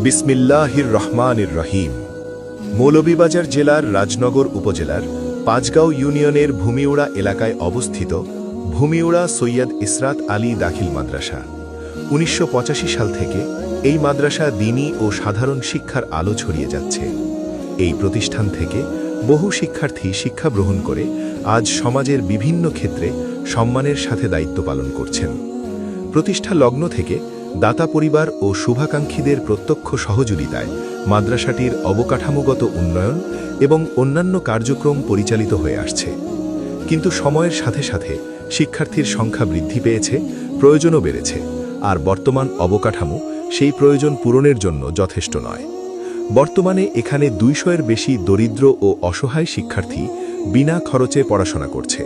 বিসমিল্লাহির রহমানির রহিম। মৌলভীবাজার জেলার রাজনগর উপজেলার পাঁচগাঁও ইউনিয়নের ভূমিউড়া এলাকায় অবস্থিত ভূমিউড়া সৈয়দ ইসরাত আলী দাখিল মাদ্রাসা। ১৯৮৫ সাল থেকে এই মাদ্রাসা দ্বীনী ও সাধারণ শিক্ষার আলো ছড়িয়ে যাচ্ছে। এই প্রতিষ্ঠান থেকে বহু শিক্ষার্থী শিক্ষা গ্রহণ করে আজ সমাজের বিভিন্ন ক্ষেত্রে সম্মানের সাথে দায়িত্ব পালন করছেন। প্রতিষ্ঠা লগ্ন থেকে দাতা পরিবার ও শুভাকাঙ্ক্ষীদের প্রত্যক্ষ সহযোগিতায় মাদ্রাসাটির অবকাঠামোগত উন্নয়ন এবং অন্যান্য কার্যক্রম পরিচালিত হয়ে আসছে। কিন্তু সময়ের সাথে সাথে শিক্ষার্থীর সংখ্যা বৃদ্ধি পেয়েছে, প্রয়োজনও বেড়েছে, আর বর্তমান অবকাঠামো সেই প্রয়োজন পূরণের জন্য যথেষ্ট নয়। বর্তমানে এখানে ২০০-এর বেশি দরিদ্র ও অসহায় শিক্ষার্থী বিনা খরচে পড়াশোনা করছে।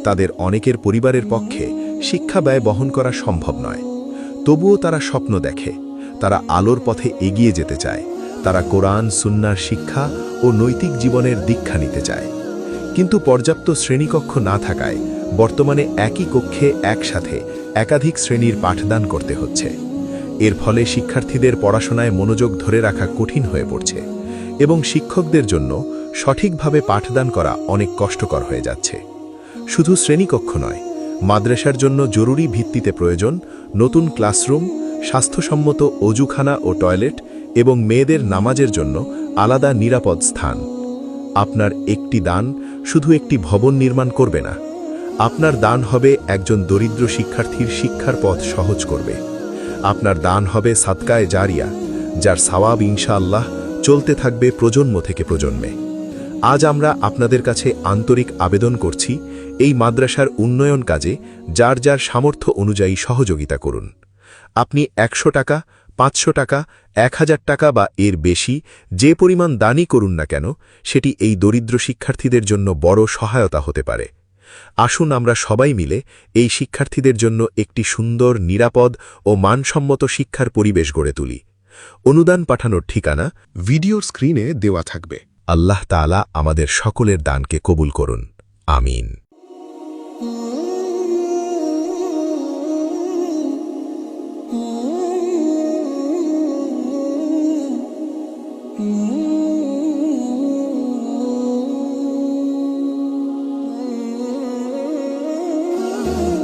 তাদের অনেকের পরিবারের পক্ষে শিক্ষা ব্যয় বহন করা সম্ভব নয়। তবুও তারা স্বপ্ন দেখে, তারা আলোর পথে এগিয়ে যেতে চায়, তারা কোরআন সুন্নাহর শিক্ষা ও নৈতিক জীবনের দীক্ষা নিতে চায়। কিন্তু পর্যাপ্ত শ্রেণীকক্ষ না থাকায় বর্তমানে একই কক্ষে একসাথে একাধিক শ্রেণীর পাঠদান করতে হচ্ছে। এর ফলে শিক্ষার্থীদের পড়াশোনায় মনোযোগ ধরে রাখা কঠিন হয়ে পড়ছে এবং শিক্ষকদের জন্য সঠিকভাবে পাঠদান করা অনেক কষ্টকর হয়ে যাচ্ছে। শুধু শ্রেণীকক্ষ নয়, মাদ্রাসার জন্য জরুরি ভিত্তিতে প্রয়োজন নতুন ক্লাসরুম, স্বাস্থ্যসম্মত অজুখানা ও টয়লেট এবং মেয়েদের নামাজের জন্য আলাদা নিরাপদ স্থান। আপনার একটি দান শুধু একটি ভবন নির্মাণ করবে না, আপনার দান হবে একজন দরিদ্র শিক্ষার্থীর শিক্ষার পথ সহজ করবে। আপনার দান হবে সাদকায়ে জারিয়া, যার সওয়াব ইনশাআল্লাহ চলতে থাকবে প্রজন্ম থেকে প্রজন্মে। আজ আমরা আপনাদের কাছে আন্তরিক আবেদন করছি, এই মাদ্রাসার উন্নয়ন কাজে যার যার সামর্থ্য অনুযায়ী সহযোগিতা করুন। আপনি ১০০ টাকা, ৫০০ টাকা, ১০০০ টাকা বা এর বেশি যে পরিমাণ দানই করুন না কেন, সেটি এই দরিদ্র শিক্ষার্থীদের জন্য বড় সহায়তা হতে পারে। আসুন আমরা সবাই মিলে এই শিক্ষার্থীদের জন্য একটি সুন্দর, নিরাপদ ও মানসম্মত শিক্ষার পরিবেশ গড়ে তুলি। অনুদান পাঠানোর ঠিকানা ভিডিওর স্ক্রিনে দেওয়া থাকবে। আল্লাহ তাআলা আমাদের সকলের দানকে কবুল করুন। আমিন। Oh